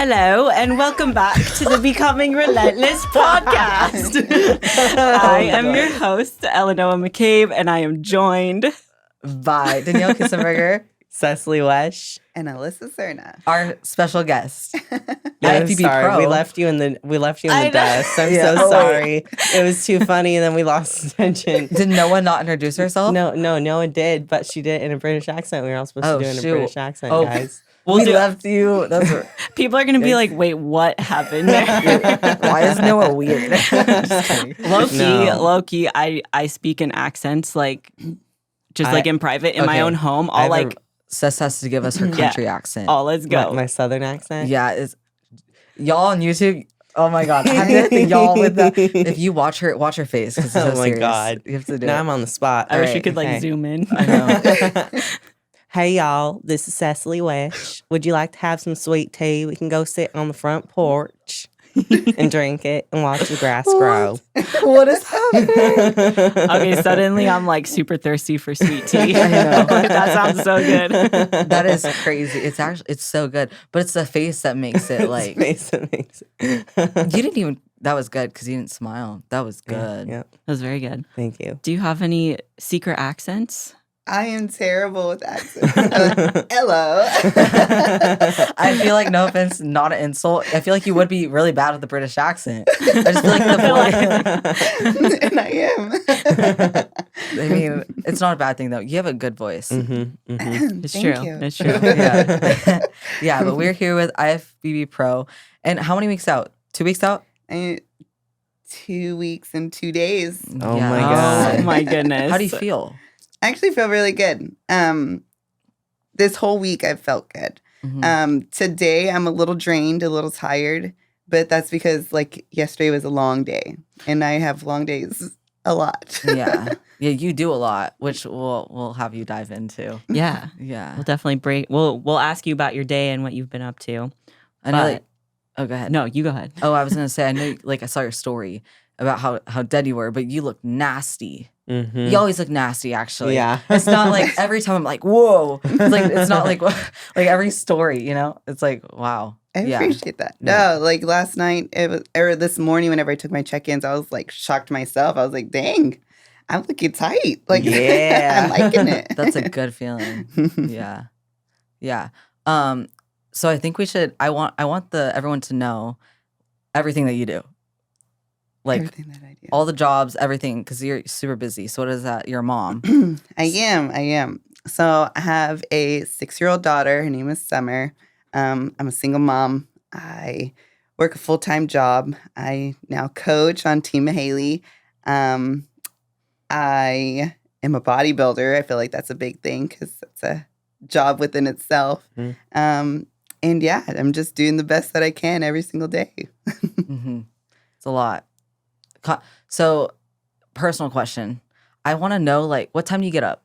Hello and welcome back to the Becoming Relentless podcast. I am your host, Eleanor McCabe, and I am joined by Danielle Kissenberger, Cecilee Wesh, and Alyssa Serna, our special guest. I'm IFBB sorry, Pro. we left you in the dust. I'm Yeah. so sorry. It was too funny, and then we lost attention. Did no one not introduce herself? No one did, but she did it in a British accent. We were all supposed to do it in a British accent, guys. We left you. People are going to be like, wait, what happened there? Why is Noah weird? Low-key, I speak in accents, like, just like in private, in my own home. I'll like... Cess has to give us her country accent. Oh, let's go. My southern accent? Yeah. Y'all on YouTube... Oh my God. Y'all with that. If you watch her face. It's so oh my serious. God. You have to do now it. I'm on the spot. I wish you could like zoom in. I know. Hey y'all, this is Cecilee Wesh. Would you like to have some sweet tea? We can go sit on the front porch and drink it and watch the grass grow. What is happening? Okay, suddenly I'm like super thirsty for sweet tea. I know. That sounds so good. That is crazy. It's so good. But it's the face that makes it like... You didn't even... That was good because you didn't smile. That was good. Yeah. That was very good. Thank you. Do you have any secret accents? I am terrible with accents. Hello. I feel like, no offense, not an insult. I feel like you would be really bad with the British accent. I just feel like the voice. And I am. I mean, it's not a bad thing though. You have a good voice. It's Thank true. you. It's true. Yeah. Yeah, but we're here with IFBB Pro. And how many weeks out? 2 weeks out? 2 weeks and 2 days. Oh my God. Oh my goodness. How do you feel? I actually feel really good. This whole week I've felt good. Today I'm a little drained, a little tired, but that's because like yesterday was a long day and I have long days a lot. Yeah, you do a lot, which we'll have you dive into. Yeah. Yeah. We'll definitely we'll ask you about your day and what you've been up to. I know. Oh, go ahead. No, you go ahead. Oh, I was gonna say, I know. Like, I saw your story about how dead you were, but you look nasty. You always look nasty, actually. Yeah. It's not like every time I'm like, whoa. It's not like every story, you know? It's like, wow. I appreciate that. No, like last night, or this morning, whenever I took my check-ins, I was like shocked myself. I was like, dang, I'm looking tight. Like, yeah. I'm liking it. That's a good feeling. Yeah. Yeah. So I think we should, I want everyone to know everything that you do. Like, Everything that I do. all the jobs, everything, because you're super busy. So what is that? You're a mom. I am. So I have a 6-year-old daughter. Her name is Summer. I'm a single mom. I work a full-time job. I now coach on Team Haley. I am a bodybuilder. I feel like that's a big thing because it's a job within itself. And yeah, I'm just doing the best that I can every single day. It's a lot. So, personal question. I want to know, like, what time do you get up?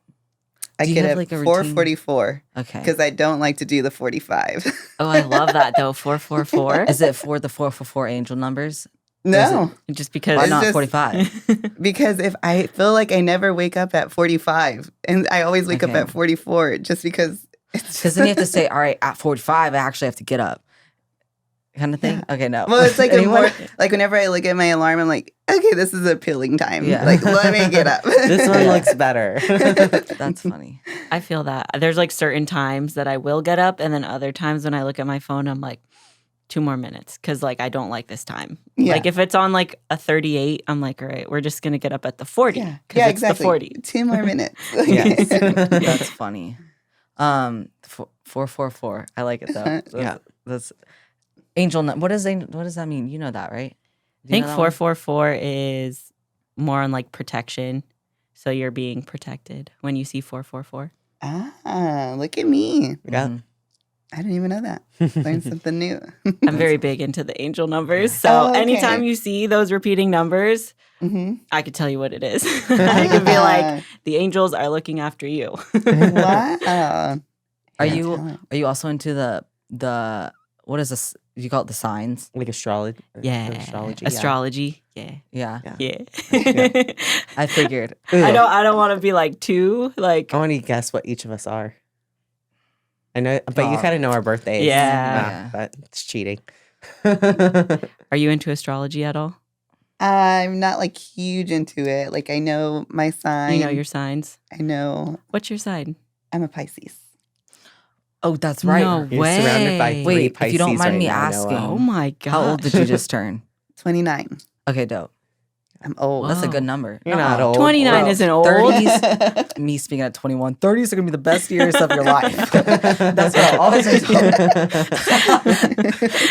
I Do you get have, up like, a 4:44 Okay. because I don't like to do the 45. Oh, I love that though. 444. Is it for the 444 angel numbers? No, Just because. Why It's not just- 45? because if I feel like I never wake up at 45 and I always wake up Okay. at 44 just because it's Because then you have to say, all right, at 45, I actually have to get up. Kind of thing? Yeah. Okay, no. Well, it's like Anyone? like whenever I look at my alarm, I'm like, okay, this is appealing time. Yeah. Like, let me get up. This one looks better. That's funny. I feel that. There's like certain times that I will get up, and then other times when I look at my phone, I'm like, 2 more minutes because like I don't like this time. Yeah. Like if it's on like a 38, I'm like, all right, we're just gonna get up at the 40. Yeah, It's exactly. the 40. 2 more minutes. Yes. That's funny. 444. I like it though. Yeah. That's angel. What does that mean? You know that, right? I think 444 is more on like protection. So you're being protected when you see 444. Look at me. Yeah. I didn't even know that. Learned something new. I'm very big into the angel numbers. So Oh, okay. anytime you see those repeating numbers, Mm-hmm. I could tell you what it is. I could be like, the angels are looking after you. Wow. Are Yeah, you talent. also into the what is this? You call it the signs? Like astrology. Yeah. Astrology. Astrology. Yeah. Yeah. Yeah. I figured. Yeah. I don't want to be like too like I want you to guess what each of us are. I know, but you Oh. kind of know our birthdays. Yeah. That's cheating. Are you into astrology at all? I'm not like huge into it. Like I know my sign. You know your signs. I know What's your sign? I'm a Pisces. Oh, that's right. No You're surrounded by way. three Wait, if you don't Pisces mind right me now, asking, Noah. Oh my god. How old did you just turn? 29. Okay, dope. I'm old. That's a Whoa. good number. You're not old. 29 Bro, isn't old. 30s, me speaking at 21, 30s are going to be the best years of your life. That's what I always say.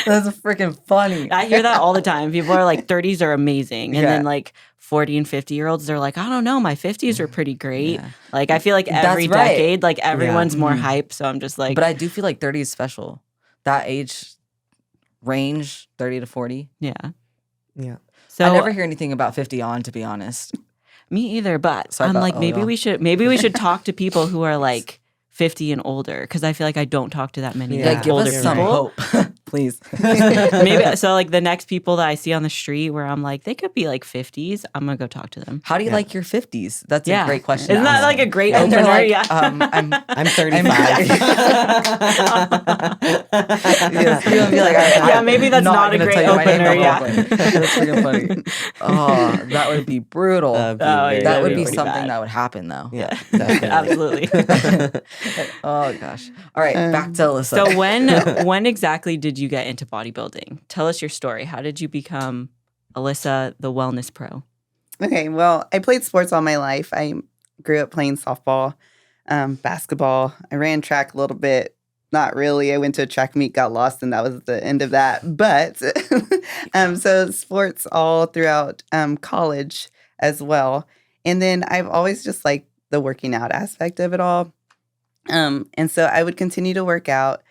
That's freaking funny. I hear that all the time. People are like 30s are amazing. And Yeah. then like 40 and 50-year-olds, they're like, I don't know, my 50s were pretty great. Yeah. Like I feel like every That's right. decade, like everyone's more Mhm. hype. So I'm just like, But I do feel like 30 is special. That age range, 30 to 40. yeah. Yeah. So I never hear anything about 50 on, to be honest. me either, but So I I'm thought, like, oh, maybe yeah. we should talk to people who are like 50 and older because I feel like I don't talk to that many Yeah, Yeah, give older us some people. hope, please. Maybe so like the next people that I see on the street where I'm like, they could be like 50s, I'm gonna go talk to them. How do you Yeah. like your 50s? That's Yeah. a great question. Isn't to that ask like a them. great And they're opener? like, Yeah. I'm 35. Yes, you're gonna be like, Yeah, maybe that's not a gonna great tell you my name, opener, but yeah. I'm like, that's freaking funny. Oh, that would be brutal. That'd be Oh, yeah, very, That would that'd be pretty something bad. that would happen, though. Yeah, definitely. Absolutely. Oh gosh. All right, back to Alyssa. So when exactly did you get into bodybuilding? Tell us your story. How did you become Alyssa, the wellness pro? Okay, well, I played sports all my life. I grew up playing softball, basketball. I ran track a little bit. Not really. I went to a track meet, got lost, and that was the end of that. But so sports all throughout college as well. And then I've always just liked the working out aspect of it all. And so I would continue to work out.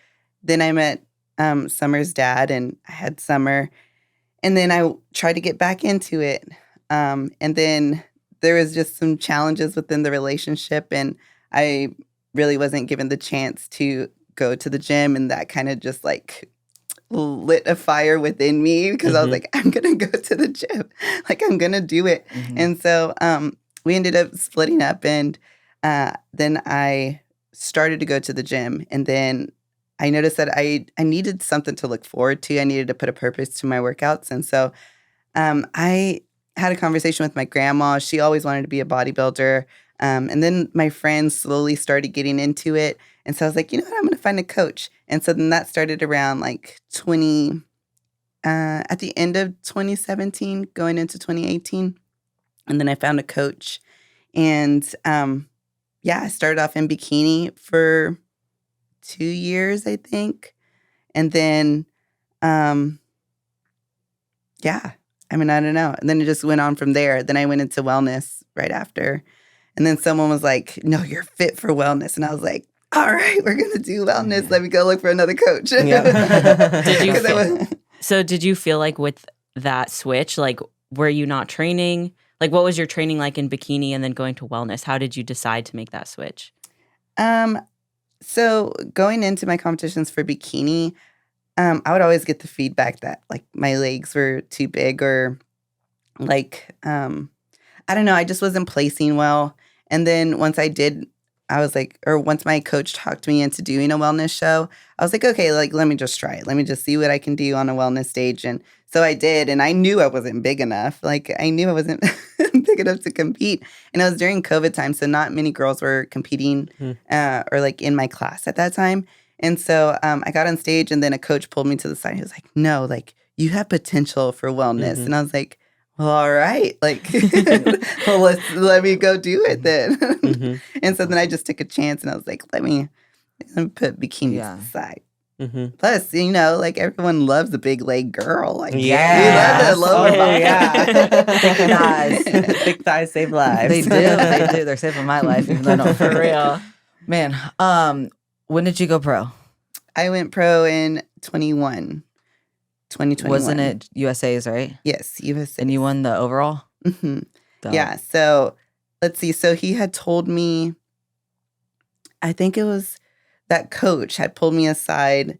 Then I met Summer's dad, and I had Summer. And then I tried to get back into it. And then there was just some challenges within the relationship, and I really wasn't given the chance to go to the gym, and that kind of just like lit a fire within me because I was Mhm. like, I'm gonna go to the gym, like I'm gonna do it. Mhm. And so we ended up splitting up, and then I started to go to the gym, and then I noticed that I needed something to look forward to. I needed to put a purpose to my workouts, and so I had a conversation with my grandma. She always wanted to be a bodybuilder. And then my friends slowly started getting into it. And so I was like, you know what, I'm going to find a coach. And so then that started around like at the end of 2017, going into 2018. And then I found a coach. And I started off in bikini for 2 years, I think. And then, I mean, I don't know. And then it just went on from there. Then I went into wellness right after. And then someone was like, no, you're fit for wellness. And I was like, all right, we're going to do wellness. Let me go look for another coach. Yeah. Did you 'Cause I was- So did you feel like with that switch, like were you not training? Like what was your training like in bikini and then going to wellness? How did you decide to make that switch? So going into my competitions for bikini, I would always get the feedback that like my legs were too big or like, I don't know, I just wasn't placing well. And then once I did, I was like, or once my coach talked me into doing a wellness show, I was like, okay, like, let me just try it. Let me just see what I can do on a wellness stage. And so I did. And I knew I wasn't big enough. Like I knew I wasn't big enough to compete. And it was during COVID time. So not many girls were competing or like in my class at that time. And so I got on stage and then a coach pulled me to the side. He was like, no, like you have potential for wellness. Mhm. And I was like, well, all right, like, well, let me go do it then. Mhm. And so then I just took a chance and I was like, let me put bikinis Yeah. to the side. Mhm. Plus, you know, like everyone loves a big leg girl. Like, Yeah. we love that lower Oh, body. yeah. Thick thighs. Thick thighs save lives. They do. They do. They're saving my life, even though I don't. For real. Man, when did you go pro? I went pro in 2021. Wasn't it USA's, right? Yes, USA. And you won the overall? Mhm. Dope. Yeah. So let's see. So he had told me, I think it was that coach had pulled me aside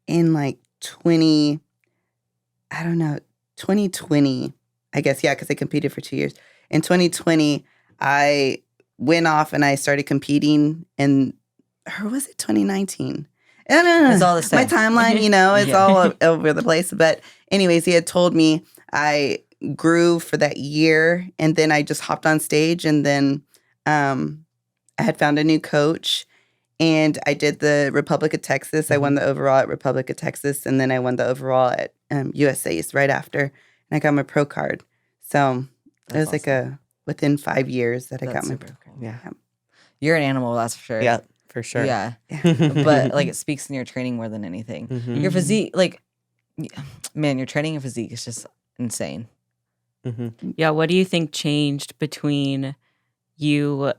in like 2020, I guess. Yeah. Cause I competed for 2 years. In 2020, I went off and I started competing and or was it 2019? I don't know. It's all the same. My timeline, it's all over the place. But anyways, he had told me I grew for that year, and then I just hopped on stage, and then I had found a new coach, and I did the Republic of Texas. I won the overall at Republic of Texas, and then I won the overall at USA's right after, and I got my pro card. So it was awesome. within 5 years that I got my super pro cool. card. Yeah. You're an animal, that's for sure. Yeah, for sure. Yeah. But like it speaks in your training more than anything. Mhm. Your physique, like, man, your training and physique is just insane. Mhm. Yeah, what do you think changed between you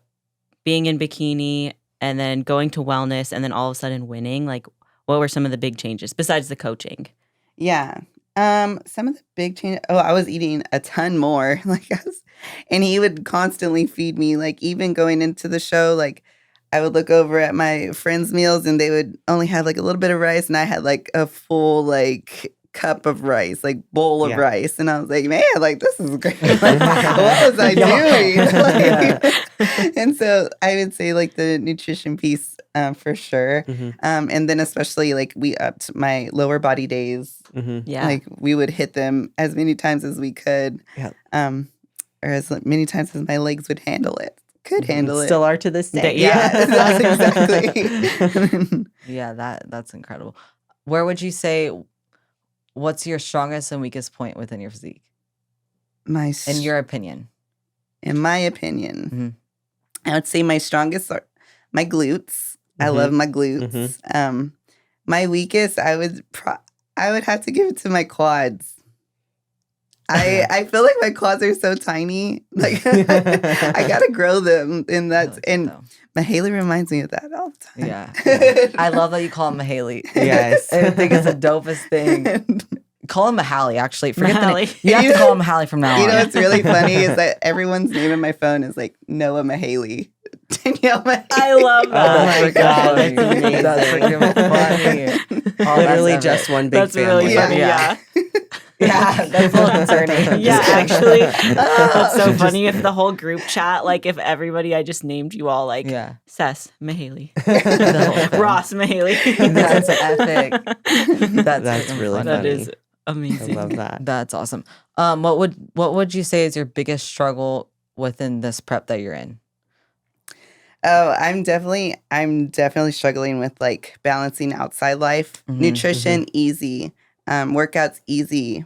being in bikini and then going to wellness and then all of a sudden winning? Like, what were some of the big changes besides the coaching? Yeah. Some of the big changes. Oh, I was eating a ton more. And he would constantly feed me. Like even going into the show, like I would look over at my friends' meals and they would only have like a little bit of rice, and I had like a full like cup of rice, like bowl of rice, and I was like, man, like this is great. Like, what was I doing? And so I would say like the nutrition piece for sure. And then especially like we upped my lower body days. Yeah. Like we would hit them as many times as we could. Or as many times as my legs would handle it. Could handle it. Still are to this day. Yeah, that's exactly. Yeah, that's incredible. Where would you say, what's your strongest and weakest point within your physique? In your opinion. In my opinion, I would say my strongest are my glutes. I love my glutes. My weakest, I would have to give it to my quads. I feel like my quads are so tiny. Like I gotta grow them, and Mahaley reminds me of that all the time. Yeah. I love that you call him Mahaley. Yes. I think it's the dopest thing. Call him Mahaley, actually. Forget the name. Mahaley. You have to call him Mahaley from now on. You know what's really funny is that everyone's name in my phone is like Noah Mahaley. Danielle Mahaley. I love that. Oh my God, that's amazing. That's freaking funny. Literally just one big That's family. really funny. Yeah. Yeah, that's a little concerning. Yeah, actually, that's so funny. If the whole group chat, like if everybody, I just named you all like Cess Mahaley, Ross Mahaley. That's epic. That's really That funny. is amazing. I love that. That's awesome. What would you say is your biggest struggle within this prep that you're in? Oh, I'm definitely struggling with like balancing outside life. Nutrition, easy. Workouts, easy.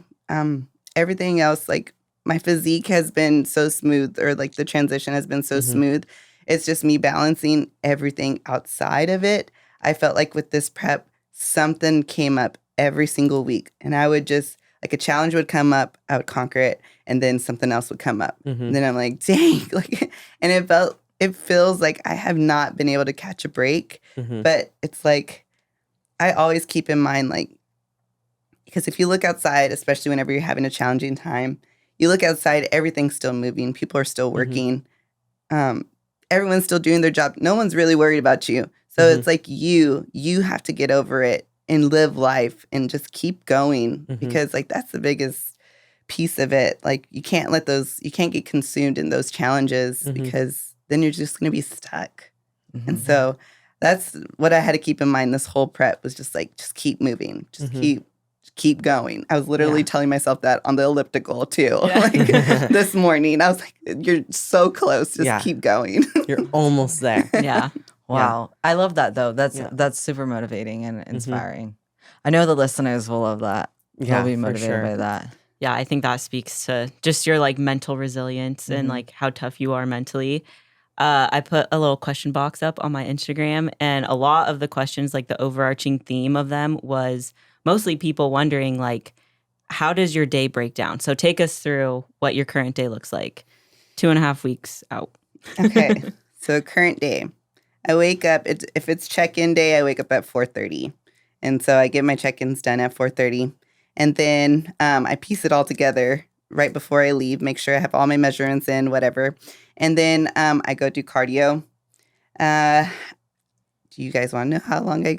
Everything else, like my physique has been so smooth, or like the transition has been so smooth. It's just me balancing everything outside of it. I felt like with this prep, something came up every single week, and I would just, like a challenge would come up, I would conquer it, and then something else would come up. And then I'm like, dang, like, and it feels like I have not been able to catch a break, but it's like, I always keep in mind, like, because if you look outside, especially whenever you're having a challenging time, you look outside, everything's still moving. People are still working. Everyone's still doing their job. No one's really worried about you. So it's like you have to get over it and live life and just keep going, because like that's the biggest piece of it. Like you can't get consumed in those challenges, because then you're just going to be stuck. And so that's what I had to keep in mind this whole prep, was just like, just keep moving. Just keep going. I was literally telling myself that on the elliptical too. Like this morning, I was like, you're so close. Just keep going. You're almost there. Yeah. Wow. I love that though. That's super motivating and inspiring. I know the listeners will love that. They'll be motivated by that. Yeah, I think that speaks to just your like mental resilience and like how tough you are mentally. I put a little question box up on my Instagram, and a lot of the questions, like the overarching theme of them, was mostly people wondering, like, how does your day break down? So take us through what your current day looks like 2.5 weeks out. Okay. So current day, I wake up, if it's check-in day, I wake up at 4:30. And so I get my check-ins done at 4:30. And then I piece it all together right before I leave, make sure I have all my measurements in, whatever. And then I go do cardio. Do you guys want to know how long I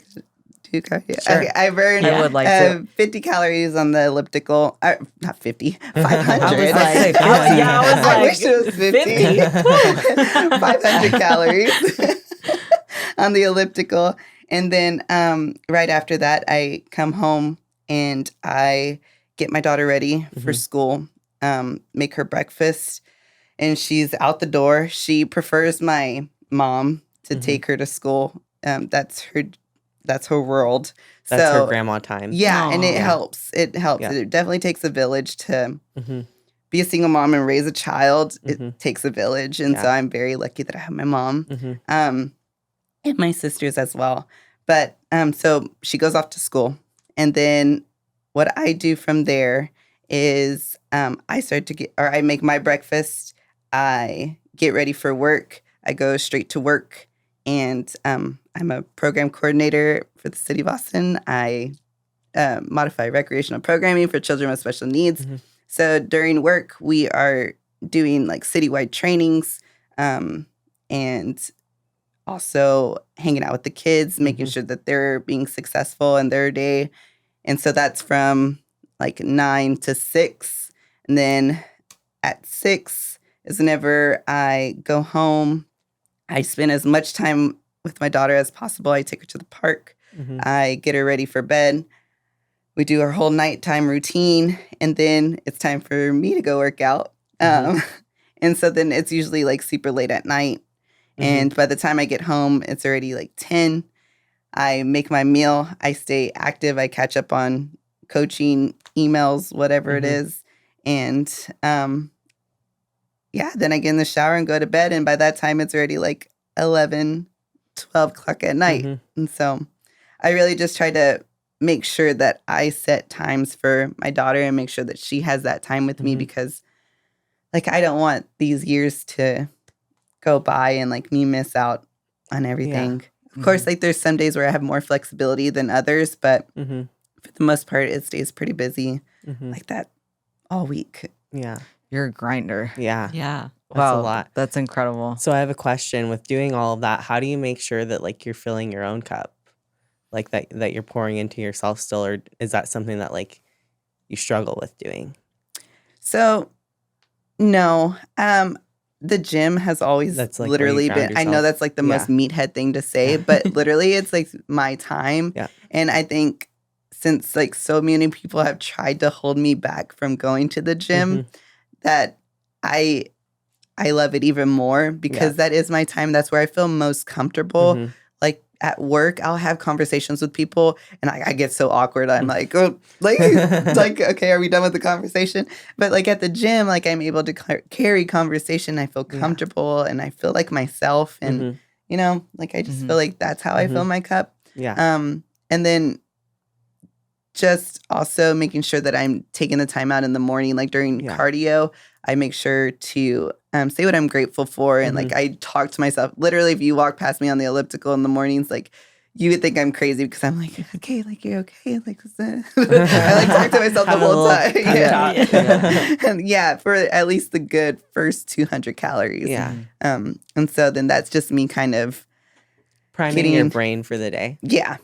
do cardio? Sure. Okay, I burn I would like to. 50 calories on the elliptical. Not 50, 500. I was like, I wish it was 50. 500 calories. on the elliptical. And then right after that, I come home and I get my daughter ready for school, make her breakfast, and she's out the door. She prefers my mom to take her to school. That's her world. That's her grandma time. Yeah, Aww. and it helps. It helps. Yeah. It definitely takes a village to be a single mom and raise a child. It takes a village, and so I'm very lucky that I have my mom, and my sisters as well. But so she goes off to school, and then what I do from there is I make my breakfast. I get ready for work. I go straight to work, and I'm a program coordinator for the city of Austin. I modify recreational programming for children with special needs. So during work, we are doing like citywide trainings, and also hanging out with the kids, making sure that they're being successful in their day. And so that's from like 9 to 6. And then at 6 is whenever I go home. I spend as much time with my daughter as possible. I take her to the park. I get her ready for bed. We do our whole nighttime routine. And then it's time for me to go work out. And so then it's usually like super late at night. And by the time I get home, it's already like 10. I make my meal. I stay active. I catch up on coaching, emails, whatever it is. And then I get in the shower and go to bed. And by that time, it's already like 11, 12 o'clock at night. And so I really just try to make sure that I set times for my daughter and make sure that she has that time with me, because like I don't want these years to go by and like me miss out on everything. Of course, like there's some days where I have more flexibility than others, but for the most part, it stays pretty busy like that all week. Yeah. You're a grinder. Yeah. Yeah. That's a lot. That's incredible. So I have a question. With doing all of that, how do you make sure that like you're filling your own cup? Like that you're pouring into yourself still, or is that something that like you struggle with doing? So no. The gym has always That's like where you literally ground been, I know yourself. that's like the most meathead thing to say, but literally it's like my time. Yeah. And I think since like so many people have tried to hold me back from going to the gym, that I love it even more, because that is my time. That's where I feel most comfortable. Like at work, I'll have conversations with people and I get so awkward. I'm like, oh, like, okay, are we done with the conversation? But like at the gym, like I'm able to carry conversation. I feel comfortable and I feel like myself. And, you know, like I just feel like that's how I fill my cup. Yeah. And then just also making sure that I'm taking the time out in the morning, like during cardio, I make sure to say what I'm grateful for. And like, I talk to myself. Literally, if you walk past me on the elliptical in the mornings, like you would think I'm crazy because I'm like, okay, like you're okay. Like, I like talk to myself the whole time. And for at least the good first 200 calories. Yeah. And so then that's just me kind of priming your brain for the day. Yeah.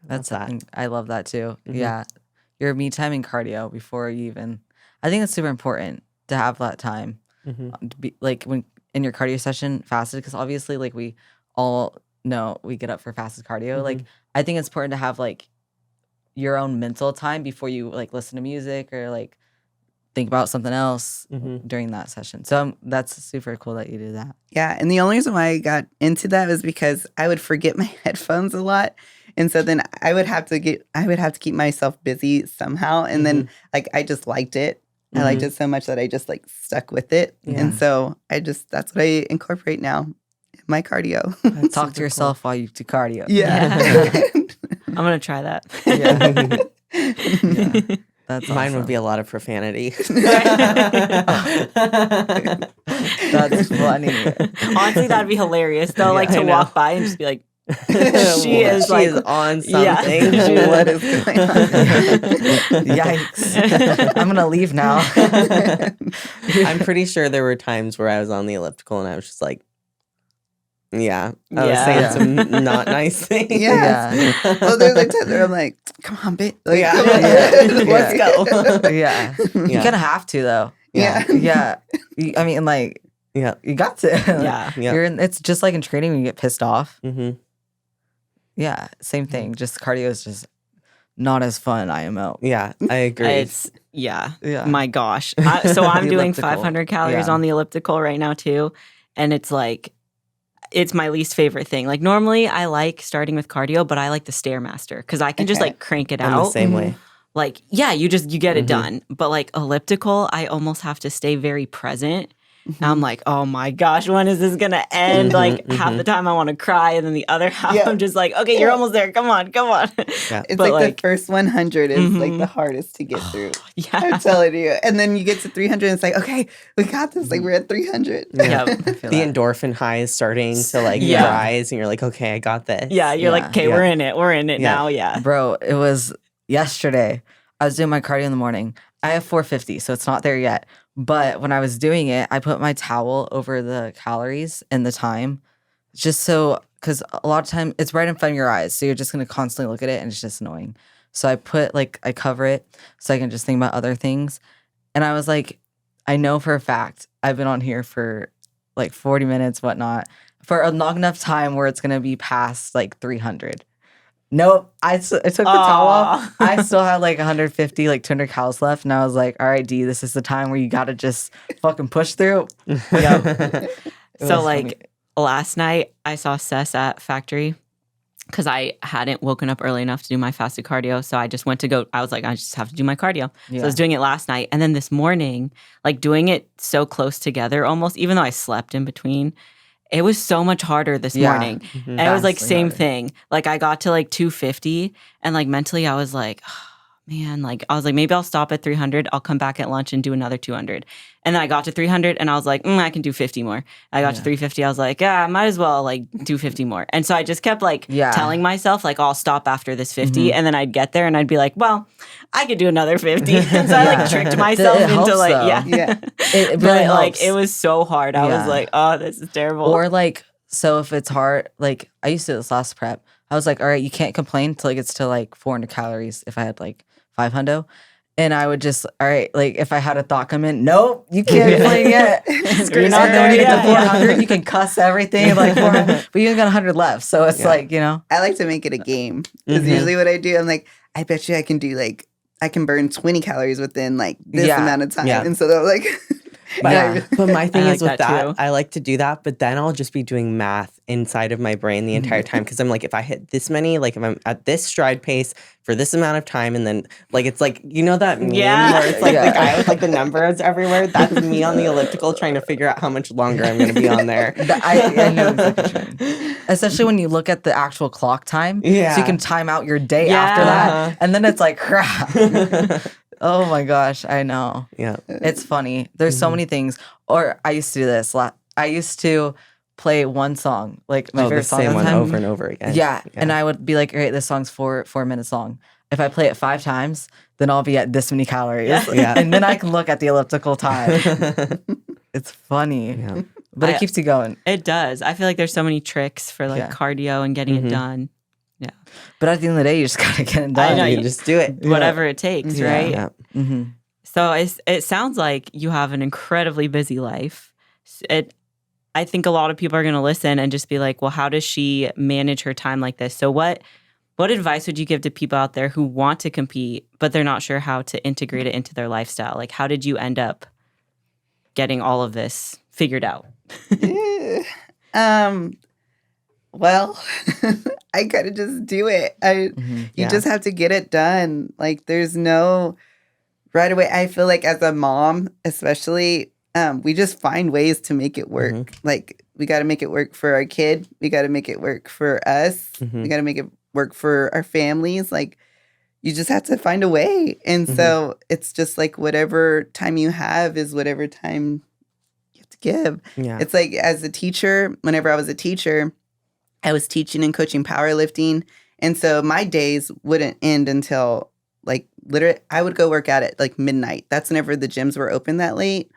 That's something I love that too. Yeah. Your me time and cardio before you even, I think it's super important to have that time to be like when in your cardio session fasted, because obviously like we all know we get up for fasted cardio. Like I think it's important to have like your own mental time before you like listen to music or like think about something else during that session. So that's super cool that you do that. Yeah. And the only reason why I got into that was because I would forget my headphones a lot. And so then I would have to keep myself busy somehow. And then like, I just liked it. I liked it so much that I just like stuck with it. Yeah. And so that's what I incorporate now in my cardio. Talk to yourself while you do cardio. Yeah. I'm going to try that. Yeah. That's Mine awesome. would be a lot of profanity. That's funny. Honestly, that'd be hilarious though. Like to walk by and just be like, she is on something. Yeah. What is going on? Yikes. I'm going to leave now. I'm pretty sure there were times where I was on the elliptical and I was just like, I was saying some not nice things. Yeah. Well, there's like times where I'm like, come on, bitch. Like, Let's go. Yeah. You kind of have to, though. Yeah. Yeah. I mean, like, Yeah. You got to. Yeah. Yeah. It's just like in training when you get pissed off. Mm-hmm. Yeah, same thing. Just cardio is just not as fun. IMO. Yeah, I agree. It's Yeah. my gosh. So I'm The doing elliptical. 500 calories Yeah. on the elliptical right now too, and it's like it's my least favorite thing. Like normally I like starting with cardio, but I like the Stairmaster because I can just Okay. like crank it I'm the out. same way. Like yeah, you get it Mhm. done. But like elliptical, I almost have to stay very present. Mhm. And I'm like, oh my gosh, when is this gonna end? Mhm, Like half mhm. the time I want to cry, and then the other half Yeah. I'm just like, okay, you're Yeah. almost there. Come on, come on. Yeah. It's But, like the first 100 is like Mhm. the hardest to get through. yeah, I'm telling you. And then you get to 300 and it's like, okay, we got this. Like we're at 300. Yeah. I feel The that. endorphin high is starting to like Yeah. rise, and you're like, okay, I got this. yeah. You're like, Yeah. okay, Yeah. we're in it. We're in it Yeah. now. Yeah. Bro, it was yesterday. I was doing my cardio in the morning. I have 450, so it's not there yet. But when I was doing it, I put my towel over the calories and the time just so, because a lot of time it's right in front of your eyes. So you're just going to constantly look at it and it's just annoying. So I cover it so I can just think about other things. And I was like, I know for a fact I've been on here for like 40 minutes, whatnot, for a long enough time where it's going to be past like 300. Nope. I took the towel off. I still had like 150, like 200 calories left. And I was like, all right, D, this is the time where you got to just fucking push through. Yep. It So was like last night I saw Cess at Factory because I hadn't woken up early enough to do my fasted cardio. So I just went to go. I was like, I just have to do my cardio. funny. So I was doing it last night. And then this morning, like doing it so close together almost, even though I slept in between, it was so much harder this Yeah. morning. Mhm. And it was like Vastly same harder. thing. Like I got to like 250 and like mentally I was like, oh, man, like I was like, maybe I'll stop at 300. I'll come back at lunch and do another 200. And then I got to 300 and I was like, I can do 50 more. I got to Yeah. 350. I was like, yeah, I might as well like do 50 more. And so I just kept like Yeah. telling myself like, I'll stop after this 50. Mhm. And then I'd get there and I'd be like, well, I could do another 50. And so I like Yeah. tricked myself It into helps, like, though. yeah. Yeah. It But really like helps. it was so hard. I was Yeah. like, oh, this is terrible. Or like, so if it's hard, like I used to do this last prep. I was like, all right, you can't complain till it gets to like 400 calories if I had like 500. And I would just, all right, like if I had a thought come in, nope, you can't complain yet. You're And not then when you there get to yet. 400, you can cuss everything like 400, but you only got 100 left. So it's Yeah. like, you know. I like to make it a game. Is Mhm. usually what I do. I'm like, I bet you I can do like I can burn 20 calories within like this Yeah. amount of time. Yeah. And so they're like But, Yeah. but my thing I is like with that that, too. I like to do that, but then I'll just be doing math inside of my brain the entire time because I'm like, if I hit this many, like if I'm at this stride pace for this amount of time, and then like it's like you know that meme Yeah. where it's like Yeah. the guy with like the numbers everywhere. That's me on the elliptical trying to figure out how much longer I'm going to be on there. I know exactly what you mean. Especially when you look at the actual clock time. Yeah. So you can time out your day Yeah. after Uh-huh. that. And then it's like, crap. Oh my gosh, I know. Yeah. It's funny. There's so many things. Or I used to do this. I used to play one song, like my Oh, the favorite song same at the one time. over and over again. Yeah. And I would be like, all right, this song's 4 minutes long. If I play it 5 times, then I'll be at this many calories. Yeah. Yeah. And then I can look at the elliptical time. It's funny. Yeah. But I- it keeps you going. It does. I feel like there's so many tricks for like Yeah. cardio and getting Mhm. it done. But at the end of the day, you just gotta get it I done. know, You you- just do it. Yeah. Whatever it takes, Yeah. right? Yeah. Mm-hmm. So it sounds like you have an incredibly busy life. I think a lot of people are going to listen and just be like, well, how does she manage her time like this? So what advice would you give to people out there who want to compete, but they're not sure how to integrate it into their lifestyle? Like, how did you end up getting all of this figured out? well, I gotta just do it. Mm-hmm. You Yeah. just have to get it done. Like there's no right away. I feel like as a mom, especially, we just find ways to make it work. Mhm. Like we got to make it work for our kid. We got to make it work for us. Mhm. We got to make it work for our families. Like you just have to find a way. And so it's just like whatever time you have is whatever time you have to give. Yeah. It's like as a teacher, whenever I was a teacher, I was teaching and coaching powerlifting. And so my days wouldn't end until like literally I would go work out at like midnight. That's whenever the gyms were open that late.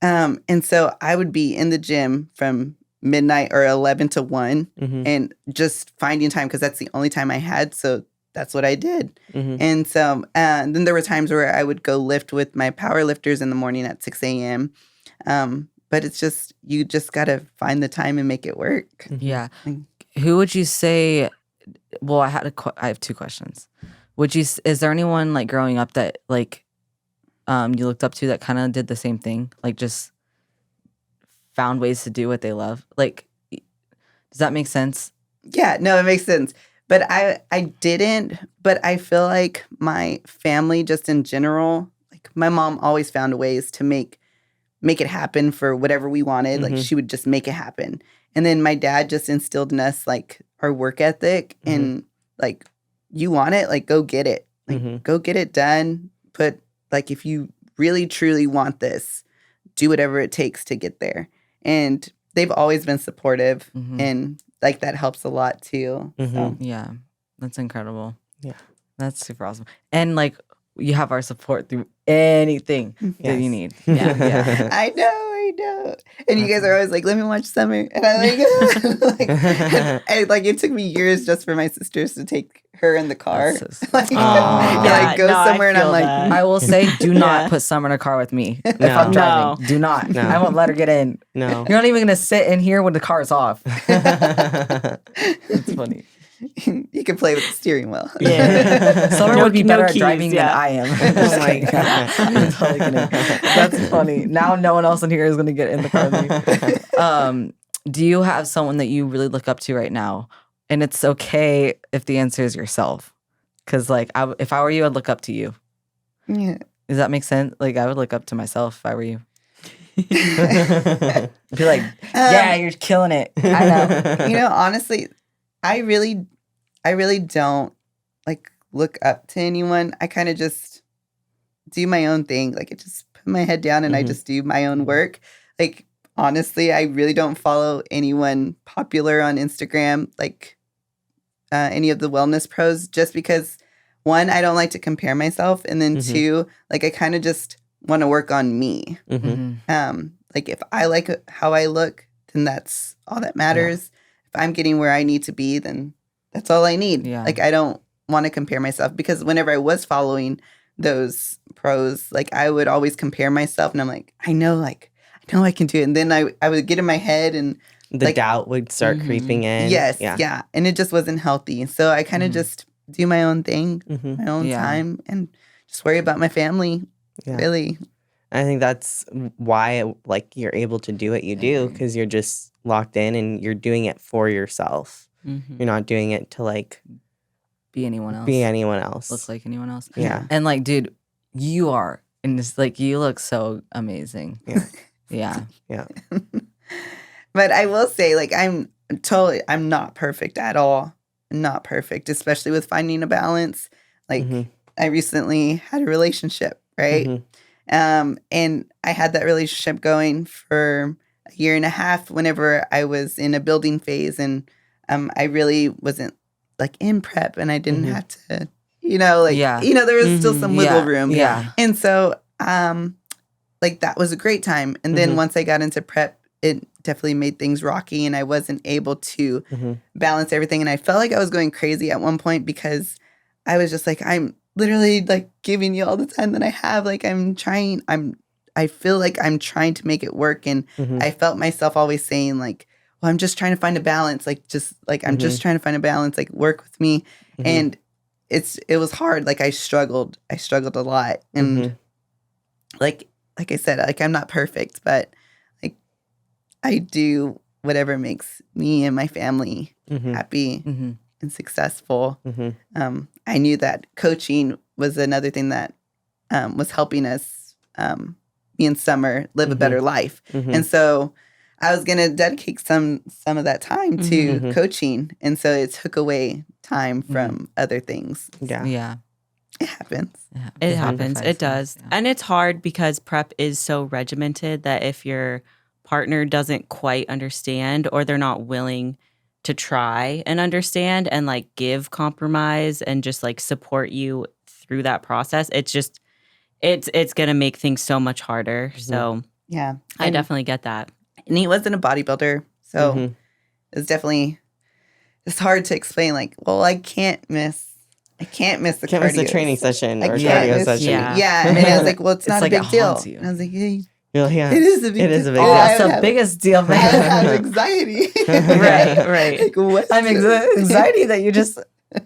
And so I would be in the gym from midnight or 11 to 1 Mhm. and just finding time because that's the only time I had. So that's what I did. Mhm. And so then there were times where I would go lift with my power lifters in the morning at 6 a.m. But but it's just, you just got to find the time and make it work. Yeah. Who would you say, well, I have 2 questions. Is there anyone like growing up that like you looked up to that kind of did the same thing? Like just found ways to do what they love? Like, does that make sense? Yeah, no, it makes sense. But I didn't, but I feel like my family just in general, like my mom always found ways to make it happen for whatever we wanted. Like she would just make it happen. And then my dad just instilled in us like our work ethic and like, you want it, like go get it. Like go get it done. Like if you really truly want this, do whatever it takes to get there. And they've always been supportive and like that helps a lot too. So. Yeah, that's incredible. Yeah, that's super awesome. And like you have our support through anything that you need. Yeah. I know. And you guys are always like, let me watch Summer. And I like it took me years just for my sisters to take her in the car. Go somewhere and I'm like, I will say, do not put Summer in a car with me if I'm driving. Do not. No. I won't let her get in. No. You're not even going to sit in here when the car is off. It's funny. You can play with the steering wheel. Yeah. Summer would be better at driving than I am. Oh my God. I'm totally kidding. That's funny. Now no one else in here is going to get in the car with me. Do you have someone that you really look up to right now? And it's okay if the answer is yourself. Because like, if I were you, I'd look up to you. Yeah. Does that make sense? Like, I would look up to myself if I were you. Be like, yeah, you're killing it. I know. Honestly, I really don't like look up to anyone. I kind of just do my own thing. Like I just put my head down and I just do my own work. Like honestly, I really don't follow anyone popular on Instagram, like any of the wellness pros, just because 1, I don't like to compare myself. And then 2, like I kind of just want to work on me. Like if I like how I look, then that's all that matters. If I'm getting where I need to be, then that's all I need. Yeah. Like I don't want to compare myself because whenever I was following those pros, like I would always compare myself and I'm like, I know I can do it. And then I would get in my head and the doubt would start creeping in. Yes. Yeah. And it just wasn't healthy. So I kind of just do my own thing, my own time and just worry about my family. Yeah. Really. I think that's why like you're able to do what you do because you're just locked in and you're doing it for yourself. You're not doing it to like be anyone else. Look like anyone else. Yeah. And like, dude, you are, and it's like you look so amazing. Yeah. Yeah. But I will say, like, I'm not perfect at all. I'm not perfect, especially with finding a balance. Like, I recently had a relationship, right? And I had that relationship going for a year and a half whenever I was in a building phase. And I really wasn't, like, in prep. And I didn't have to, there was still some wiggle room. Yeah. And so, like, that was a great time. And then once I got into prep, it definitely made things rocky and I wasn't able to balance everything. And I felt like I was going crazy at one point because I was just like, I'm literally like giving you all the time that I have. Like I feel like I'm trying to make it work. And I felt myself always saying like, well, I'm just trying to find a balance. Like, just like, I'm just trying to find a balance, like work with me. And it was hard. Like I struggled a lot. And like I said, like I'm not perfect, but I do whatever makes me and my family happy and successful. I knew that coaching was another thing that was helping us, me and Summer, live a better life. And so I was going to dedicate some of that time to coaching. And so it took away time from other things. Yeah. It happens. It happens. It does. Yeah. And it's hard because prep is so regimented that if your partner doesn't quite understand or they're not willing to try and understand and like give compromise and just like support you through that process, it's going to make things so much harder. So yeah, I definitely get that. And he wasn't a bodybuilder. So it's definitely, it's hard to explain like, well, I can't miss the cardio. Miss the training session or cardio session. Yeah. And I was like, well, it's not like a big deal. And I was like, hey, You're like, yeah, It is a big it is a big deal. deal. I That's the have- biggest deal, I man. have anxiety. Right. Like, what? I'm anxiety that you just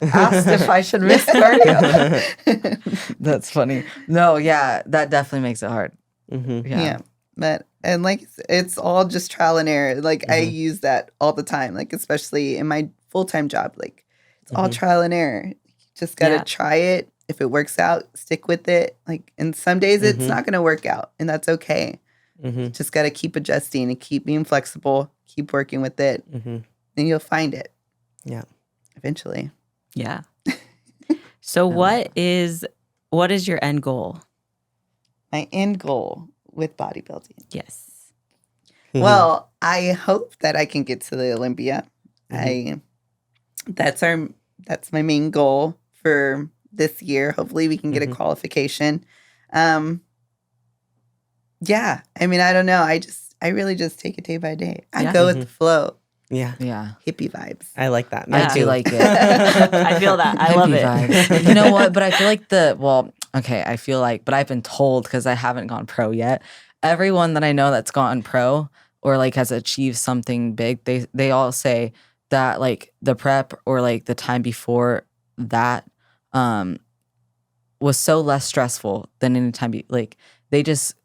asked if I should miss cardio. That's funny. No, yeah, that definitely makes it hard. Mm-hmm. Yeah. But and like it's all just trial and error. Like I use that all the time. Like especially in my full-time job. Like it's all trial and error. Just gotta try it. If it works out, stick with it. Like and some days it's not gonna work out, and that's okay. Just gotta keep adjusting and keep being flexible. Keep working with it, and you'll find it. Yeah. Eventually. Yeah. So what is your end goal? My end goal with bodybuilding. Yes. Well, I hope that I can get to the Olympia. That's my main goal for this year. Hopefully we can get a qualification. Yeah. I mean, I don't know. I really just take it day by day. I go with the flow. Yeah. Yeah. Hippie vibes. I like that. I do like it. I feel that. I love Hippie it. vibes. You know what? But I feel like I feel like, but I've been told because I haven't gone pro yet. Everyone that I know that's gone pro or like has achieved something big, they all say that like the prep or like the time before that was so less stressful than any time. Like they just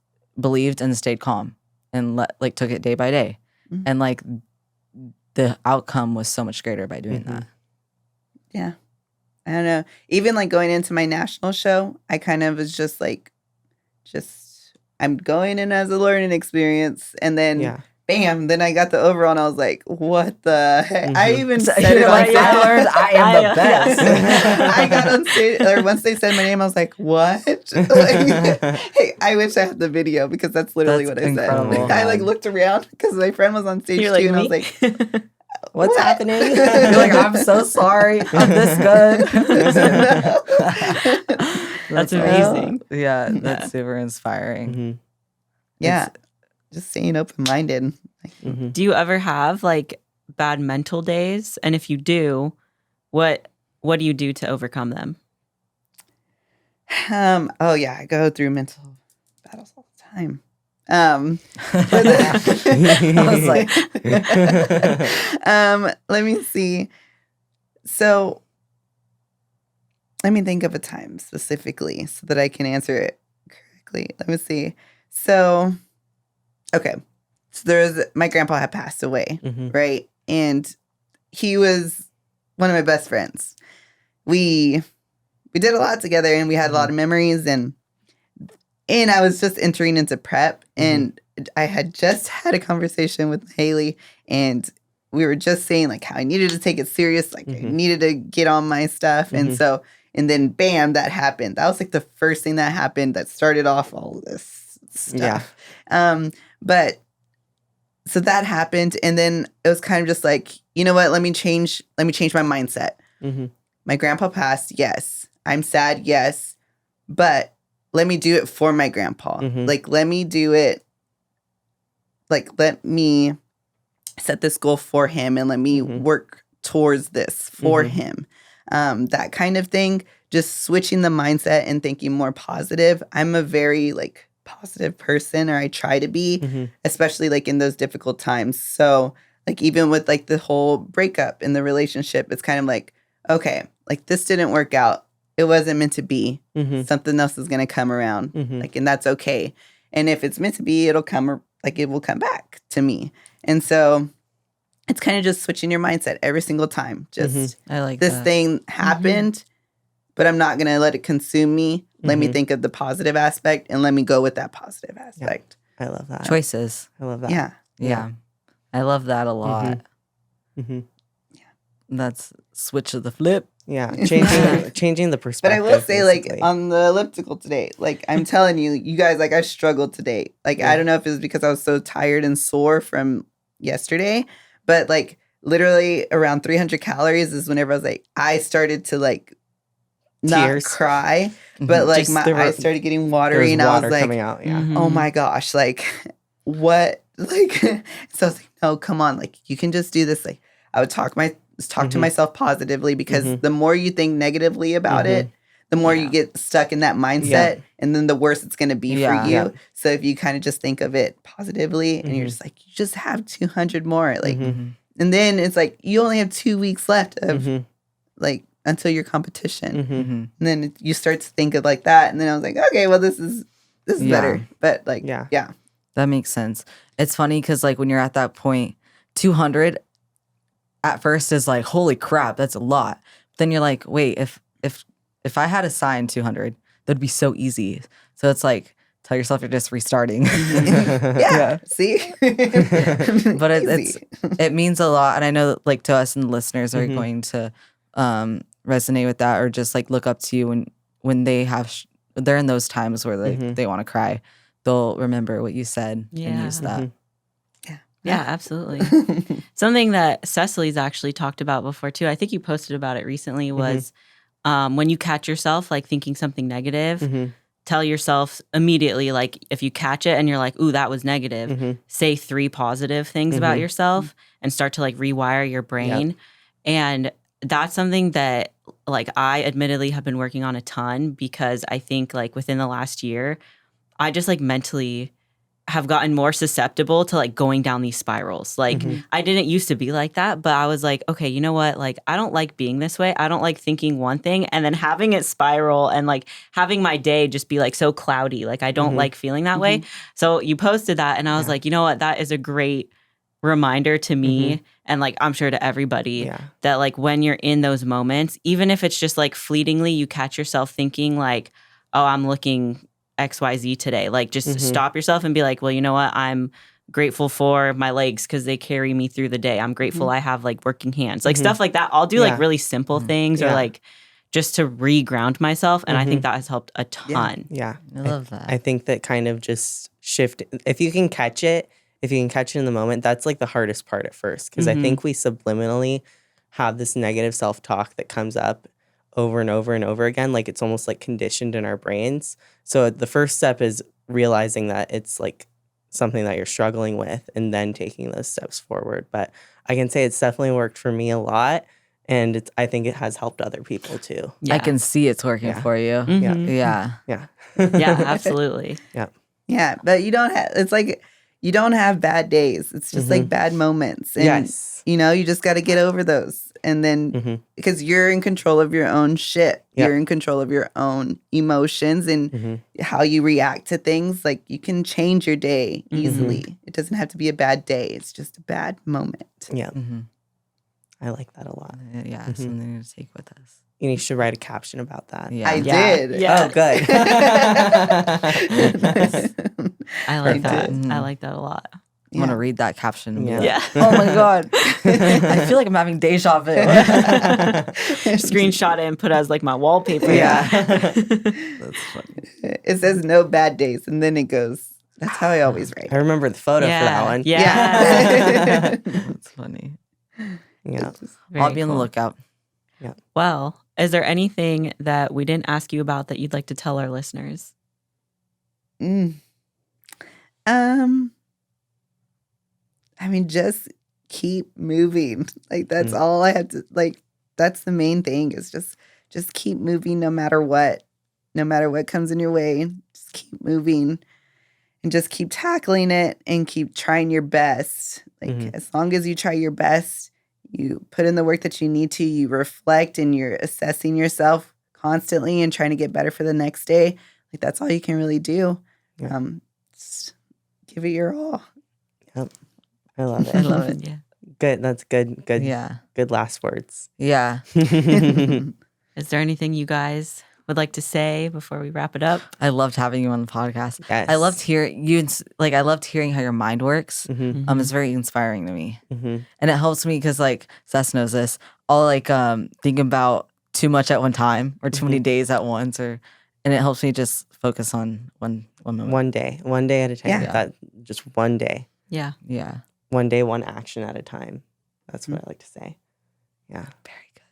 believed and stayed calm and took it day by day, and like the outcome was so much greater by doing that. Yeah. I don't know. Even like going into my national show, I kind of was just like, I'm going in as a learning experience. And then, bam, then I got the overall and I was like, what the heck? I even said it on stage. I learned I am the best. I got on stage, or once they said my name, I was like, what? Like, hey, I wish I had the video because that's literally what I incredible. said. I like looked around because my friend was on stage You're too, like, and I me? was like, What's What? happening? You're like, I'm so sorry. I'm this good. That's amazing. Yeah, that's super inspiring. yeah, just staying open-minded. Do you ever have like bad mental days? And if you do, what do you do to overcome them? Oh yeah, I go through mental battles all the time. I was like, let me see. So let me think of a time specifically so that I can answer it correctly. Let me see. So, okay. So my grandpa had passed away, right? And he was one of my best friends. We did a lot together and we had a lot of memories, and I was just entering into prep, and I had just had a conversation with Haley, and we were just saying like how I needed to take it serious, like I needed to get on my stuff. And so, and then bam, that happened. That was like the first thing that happened that started off all of this stuff. But so that happened, and then it was kind of just like, you know what, let me change my mindset. My grandpa passed, yes. I'm sad, yes. But let me do it for my grandpa. Like, let me do it. Like, let me set this goal for him and let me work towards this for him. That kind of thing. Just switching the mindset and thinking more positive. I'm a very like positive person, or I try to be, especially like in those difficult times. So like even with like the whole breakup in the relationship, it's kind of like, okay, like this didn't work out. It wasn't meant to be. Something else is going to come around. Like, and that's okay. And if it's meant to be, it'll come, like it will come back to me. And so it's kind of just switching your mindset every single time. Just I like this that. thing happened, but I'm not going to let it consume me. Let me think of the positive aspect and let me go with that positive aspect. I love that. Choices. I love that. Yeah. I love that a lot. That's switch of the flip. Yeah. Changing the But perspective. I will say, like, basically. on the elliptical today, like, I'm telling you, you guys, like, I struggled today. Like, I don't know if it was because I was so tired and sore from yesterday, but, like, literally around 300 calories is whenever I was, like, I started to, like, not Tears. cry, but, like, Just my there eyes started getting There watery, was and I water was, like, coming out. Yeah. oh, my gosh, like, what? Like, so I was like, no, come on. Like, you can just do this. Like, I would talk to myself positively, because the more you think negatively about it, the more you get stuck in that mindset, and then the worse it's going to be for you. Yeah. So if you kind of just think of it positively, and you're just like, you just have 200 more, like, and then it's like you only have 2 weeks left of like until your competition, and then you start to think of like that, and then I was like, okay, well, this is better, but like, that makes sense. It's funny because like when you're at that point, 200 at first is like, holy crap, that's a lot. Then you're like, wait, if I had assigned 200, that'd be so easy. So it's like, tell yourself you're just restarting. See? But it means a lot. And I know that, like, to us and the listeners are going to resonate with that, or just like look up to you when they have, they're in those times where like they want to cry. They'll remember what you said and use that. Yeah, absolutely. Something that Cecilee's actually talked about before too, I think you posted about it recently, was when you catch yourself like thinking something negative, tell yourself immediately, like if you catch it and you're like, ooh, that was negative, say 3 positive things about yourself and start to like rewire your brain. And that's something that like I admittedly have been working on a ton, because I think like within the last year, I just like mentally have gotten more susceptible to like going down these spirals. Like I didn't used to be like that, but I was like, okay, you know what? Like I don't like being this way. I don't like thinking one thing and then having it spiral and like having my day just be like so cloudy. Like I don't like feeling that way. So you posted that and I was like, you know what? That is a great reminder to me and like I'm sure to everybody that like when you're in those moments, even if it's just like fleetingly you catch yourself thinking like, oh, I'm looking XYZ today. Like just stop yourself and be like, well, you know what? I'm grateful for my legs because they carry me through the day. I'm grateful I have like working hands. Like stuff like that. I'll do like really simple things or like just to re-ground myself. And I think that has helped a ton. I love that. I think that kind of just shift. If you can catch it in the moment, that's like the hardest part at first. Because I think we subliminally have this negative self-talk that comes up over and over and over again. Like it's almost like conditioned in our brains. So the first step is realizing that it's like something that you're struggling with and then taking those steps forward. But I can say it's definitely worked for me a lot. And I think it has helped other people too. I can see it's working for you. Yeah, Absolutely. Yeah, but you don't have, it's like, you don't have bad days. It's just like bad moments. And, you know, you just got to get over those. And then, because you're in control of your own shit. You're in control of your own emotions and how you react to things. Like, you can change your day easily. It doesn't have to be a bad day. It's just a bad moment. Yeah. I like that a lot. Yeah, something to take with us. You should write a caption about that. Yeah. I did. Oh, good. I like that. I like that a lot. I'm going to read that caption. And be like, Yeah. oh my God. I feel like I'm having deja vu. Screenshot it and put as like my wallpaper. That's funny. It says no bad days. And then it goes, that's how I always write. I remember the photo for that one. Yeah. That's funny. Yeah. I'll be on the lookout. Yeah. Well, is there anything that we didn't ask you about that you'd like to tell our listeners? I mean, just keep moving. Like that's all I have to, like, that's the main thing is just keep moving no matter what comes in your way. Just keep moving and just keep tackling it and keep trying your best. Like as long as you try your best, you put in the work that you need to, you reflect and you're assessing yourself constantly and trying to get better for the next day. Like that's all you can really do. Just give it your all. Yep. I love it. I love it. Yeah. Good. That's good. Good. Yeah. Good last words. Yeah. Is there anything you guys would like to say before we wrap it up? I loved having you on the podcast. Yes. I loved hearing you. Like I loved hearing how your mind works. It's very inspiring to me, and it helps me because like Seth knows this. I'll like think about too much at one time or too many days at once, and it helps me just focus on one moment. One day at a time. Yeah. That just one day. Yeah. Yeah. One day, one action at a time. That's what I like to say. Yeah. Very good.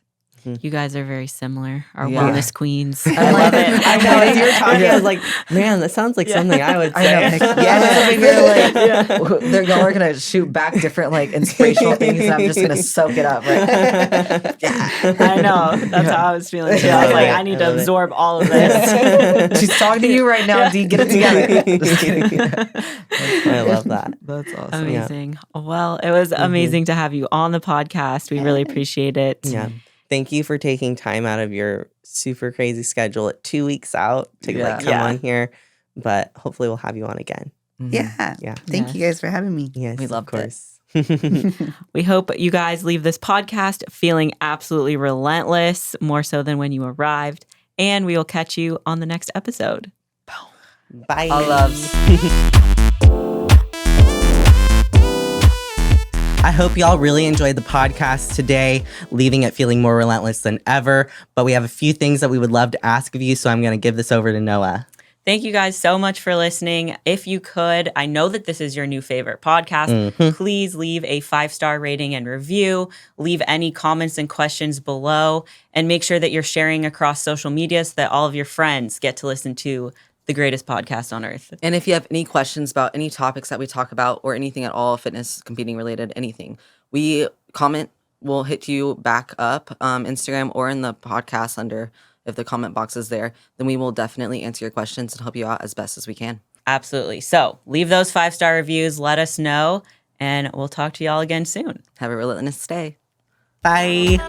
You guys are very similar. Our Yeah. wellness queens. I I love it. I know as you were talking, I was like, man, that sounds like something I would I say. know. Y'all are gonna shoot back different like inspirational things, and I'm just gonna soak it up. Right? I know. That's how I was feeling too. I was like, I need to absorb all of this. She's talking to you right now, D. Get it together. Just kidding. I love that. That's awesome. Amazing. Well, it was amazing to have you on the podcast. We really appreciate it. Yeah. Thank you for taking time out of your super crazy schedule at 2 weeks out to like come on here. But hopefully we'll have you on again. Yeah. Yeah. Thank you guys for having me. Yes, We of loved course. We hope you guys leave this podcast feeling absolutely relentless, more so than when you arrived. And we will catch you on the next episode. Bye. All loves. I hope y'all really enjoyed the podcast today, leaving it feeling more relentless than ever. But we have a few things that we would love to ask of you, so I'm going to give this over to Noah. Thank you guys so much for listening. If you could, I know that this is your new favorite podcast. Please leave a 5-star rating and review. Leave any comments and questions below. And make sure that you're sharing across social media so that all of your friends get to listen to the greatest podcast on earth. And if you have any questions about any topics that we talk about or anything at all, fitness, competing related, anything, we comment. We'll hit you back up Instagram or in the podcast under. If the comment box is there, then we will definitely answer your questions and help you out as best as we can. Absolutely. So leave those 5-star reviews. Let us know. And we'll talk to y'all again soon. Have a relentless day. Bye.